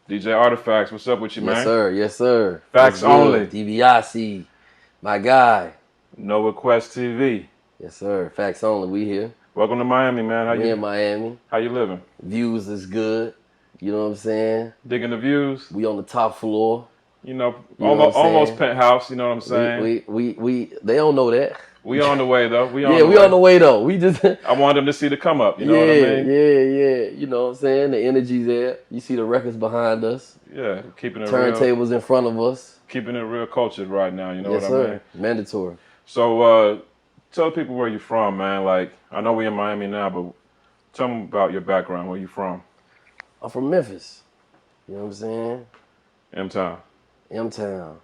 DJ Artifacts, what's up with you, man? Yes, sir. Yes, sir. Facts only. DVIC, my guy. No Request TV. Yes, sir. Facts only. We here. Welcome to Miami, man. We in Miami. How you living? Views is good. You know what I'm saying? Digging the views. We on the top floor. You know almost penthouse. You know what I'm saying? We they don't know that. We on the way though. We on the way though. We just I want them to see the come up. You know what I mean? Yeah. You know what I'm saying? The energy's there. You see the records behind us. Yeah, keeping it turntables in front of us. Keeping it real cultured right now. You know yes, what sir. I mean? Mandatory. So tell people where you're from, man. Like I know we're in Miami now, but tell them about your background. Where you from? I'm from Memphis. You know what I'm saying? M-Town. M-Town.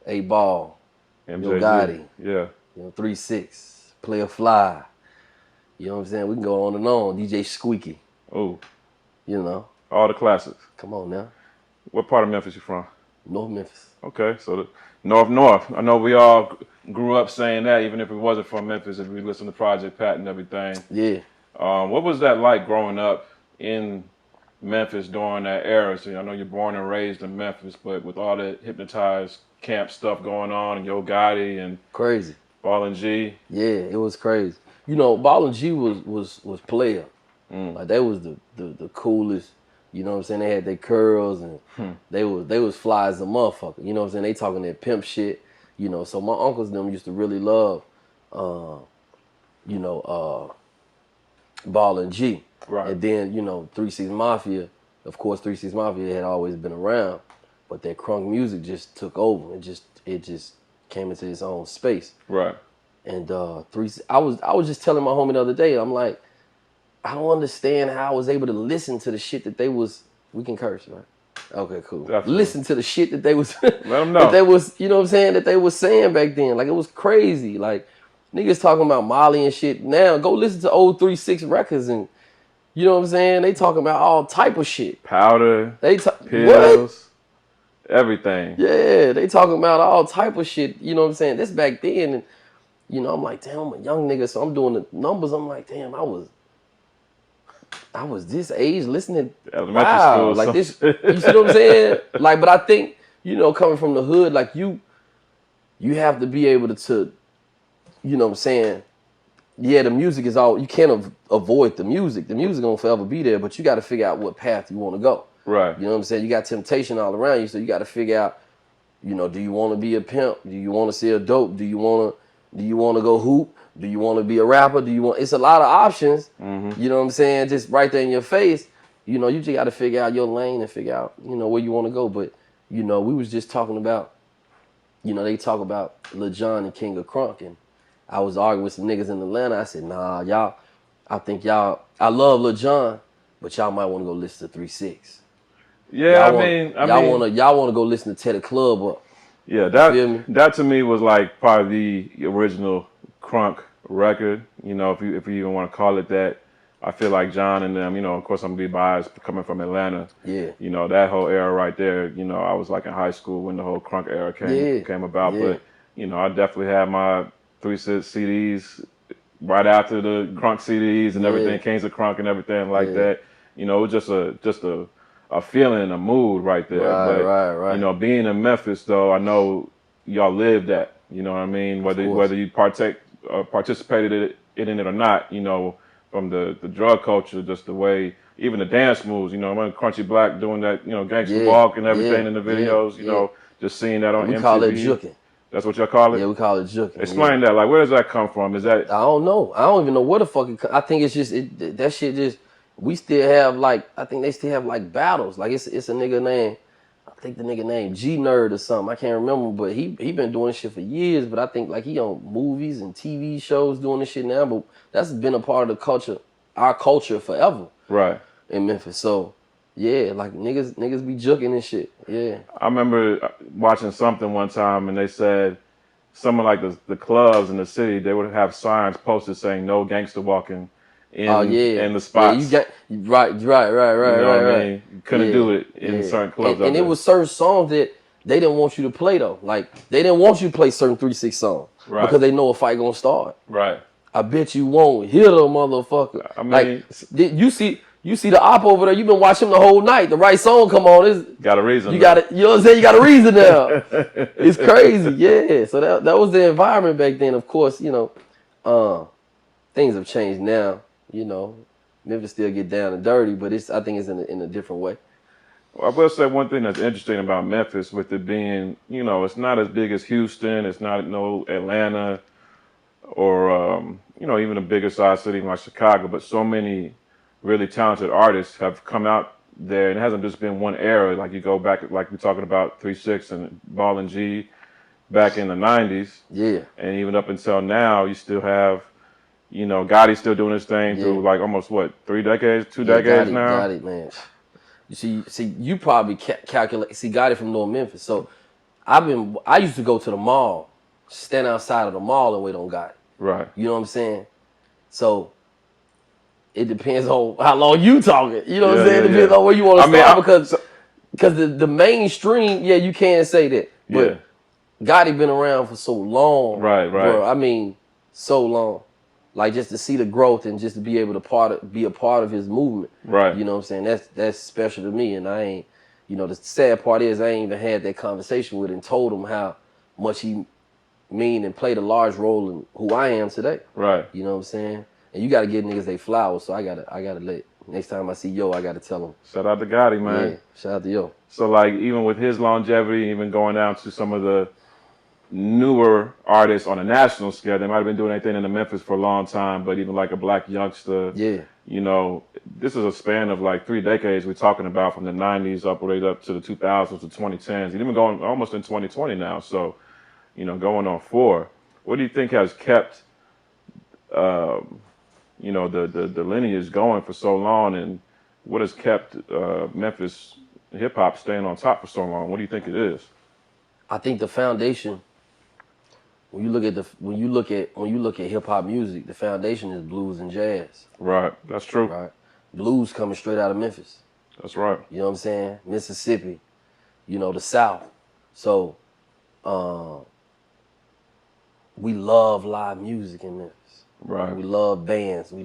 A-Ball. Yo Gotti. Yeah. You know, 3-6. Player Fly. You know what I'm saying? We can go on and on. DJ Squeaky. Oh. You know. All the classics. Come on now. What part of Memphis you from? North Memphis. Okay, so the North. I know we all grew up saying that, even if it wasn't from Memphis, if we listened to Project Pat and everything. Yeah. What was that like growing up in Memphis during that era? So I know you're born and raised in Memphis, but with all the hypnotized camp stuff going on, and Yo Gotti and crazy. Ball and G. Yeah, it was crazy. You know, Ball and G was player. Like they was the coolest. You know what I'm saying? They had their curls and they was fly as a motherfucker. You know what I'm saying? They talking that pimp shit. You know, so my uncles them used to really love Ball and G. Right. And then, 3-6 Mafia, of course 3-6 Mafia had always been around, but that crunk music just took over. It just came into its own space. Right. And I was just telling my homie the other day, I'm like, I don't understand how I was able to listen to the shit that they was, we can curse, right? Okay, cool. Definitely. Listen to the shit that they was, let them know. that they was, you know what I'm saying, that they was saying back then. Like, it was crazy. Like, niggas talking about Molly and shit. Now, go listen to old 3-6 records and, you know what I'm saying? They talking about all type of shit. Powder, pills, everything. Yeah, they talking about all type of shit. You know what I'm saying? This back then, and I'm like, damn, I'm a young nigga, so I'm doing the numbers. I'm like, damn, I was this age listening. Elementary school, like this. You see what I'm saying? Like, but I think coming from the hood, like you have to be able to, you know what I'm saying? Yeah, the music is all, you can't avoid the music. The music gonna forever be there, but you got to figure out what path you want to go. Right. You know what I'm saying? You got temptation all around you, so you got to figure out, do you want to be a pimp? Do you want to see a dope? Do you want to go hoop? Do you want to be a rapper? It's a lot of options. Mm-hmm. You know what I'm saying? Just right there in your face. You just got to figure out your lane and figure out, where you want to go. But, we was just talking about, they talk about Lil Jon and King of Crunk, and I was arguing with some niggas in Atlanta. I said, nah, y'all, I love Lil Jon, but y'all might want to go listen to 3-6. Yeah, y'all want to go listen to Teddy Club or, yeah, that to me was like probably the original Crunk record. If you even want to call it that. I feel like John and them, of course I'm gonna be biased coming from Atlanta. Yeah. That whole era right there, I was like in high school when the whole Crunk era came about. Yeah. But, I definitely had my 3-6 CDs right after the Crunk CDs and everything, Kings of Crunk and everything like that. It was just a feeling and a mood right there. Right. Being in Memphis though, I know y'all lived that. You know what I mean? Whether you participated in it or not, from the drug culture, just the way, even the dance moves, when Crunchy Black doing that, gangster walk and everything in the videos, just seeing that on MTV. We call it juking. That's what y'all call it? Yeah, we call it juking. Explain that. Like, where does that come from? Is that? I don't know. I don't even know where the fuck it comes. I think it's just, that shit just, we still have I think they still have battles. Like it's a nigga named, I think the nigga named G-Nerd or something. I can't remember, but he been doing this shit for years. But I think he on movies and TV shows doing this shit now. But that's been a part of the culture, our culture forever. Right. In Memphis. So yeah, niggas be juking and shit. Yeah. I remember watching something one time and they said some of the clubs in the city, they would have signs posted saying no gangster walking in the spots. Yeah, right. You know what I mean? You couldn't do it in certain clubs. And it was certain songs that they didn't want you to play though. Like they didn't want you to play certain 3-6 songs because they know a fight gonna start. Right. I bet you won't hit a motherfucker. I mean, you see You see the op over there, you've been watching him the whole night. The right song come on, got a reason. You got it. You know what I'm saying? You got a reason now. It's crazy, yeah. So that was the environment back then. Of course, you know, things have changed now. You know, Memphis still get down and dirty, but I think it's in a different way. Well, I will say one thing that's interesting about Memphis, with it being, you know, it's not as big as Houston, it's not no Atlanta, or you know, even a bigger size city like Chicago, but so many really talented artists have come out there, and it hasn't just been one era. Like you go back, like we're talking about 3-6 and Ball and G back in the 90s. Yeah. And even up until now, you still have, you know, Gotti still doing his thing through like almost what, 3 decades, 2 decades Gotti, now? Gotti, man. You see, you probably calculate. See, Gotti from North Memphis. So I used to go to the mall, stand outside of the mall and wait on Gotti. Right. You know what I'm saying? So it depends on how long you talking. You know what I'm saying? It depends on where you want to start, because the mainstream, you can't say that. But Gotti been around for so long. Right. Bro, I mean, so long. Like, just to see the growth and just to be able to be a part of his movement. Right. You know what I'm saying? That's special to me. And I ain't, you know, the sad part is I ain't even had that conversation with him and told him how much he mean and played a large role in who I am today. Right. You know what I'm saying? And you got to give niggas they flowers. So I gotta let, next time I see Yo, I got to tell him. Shout out to Gotti, man. Yeah, shout out to Yo. So, like, even with his longevity, even going down to some of the newer artists on a national scale, they might have been doing anything in the Memphis for a long time, but even like a Black Youngster, you know, this is a span of like 3 decades we're talking about, from the 90s up to the 2000s to 2010s, and even going almost in 2020 now. So, you know, going on 4. What do you think has kept, you know, the lineage going for so long, and what has kept Memphis hip hop staying on top for so long? What do you think it is? I think the foundation. When you look at hip hop music, the foundation is blues and jazz. Right, that's true. Right, blues coming straight out of Memphis. That's right. You know what I'm saying? Mississippi, you know, the South. So, we love live music in Memphis. Right. We love bands. We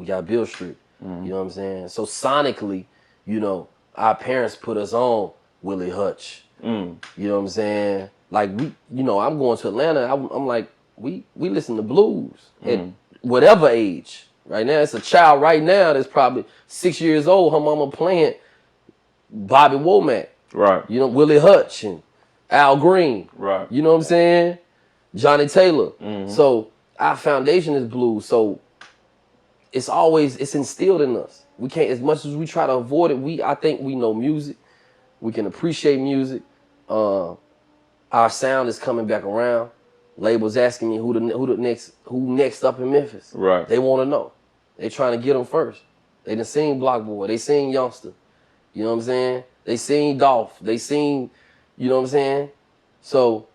got Bill Street. Mm-hmm. You know what I'm saying? So sonically, you know, our parents put us on Willie Hutch. You know what I'm saying? Like, you know, I'm going to Atlanta. I'm like, we listen to blues at whatever age. Right now, it's a child right now that's probably 6 years old. Her mama playing Bobby Womack. Right. You know, Willie Hutch and Al Green. Right. You know what I'm saying? Johnny Taylor. So our foundation is blues. So it's instilled in us. We can't, as much as we try to avoid it, I think we know music. We can appreciate music. Our sound is coming back around. Labels asking me who next up in Memphis. Right. They want to know. They trying to get them first. They done seen Block Boy. They seen Youngster. You know what I'm saying? They seen Dolph. They seen, you know what I'm saying? So,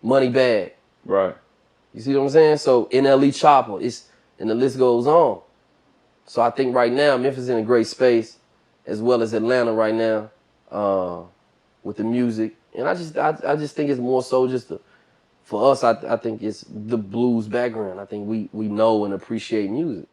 Money Bag. Right. You see what I'm saying? So, NLE Chopper. And the list goes on. So I think right now Memphis is in a great space, as well as Atlanta right now, with the music. And I just think it's more so just for us. I think it's the blues background. I think we know and appreciate music.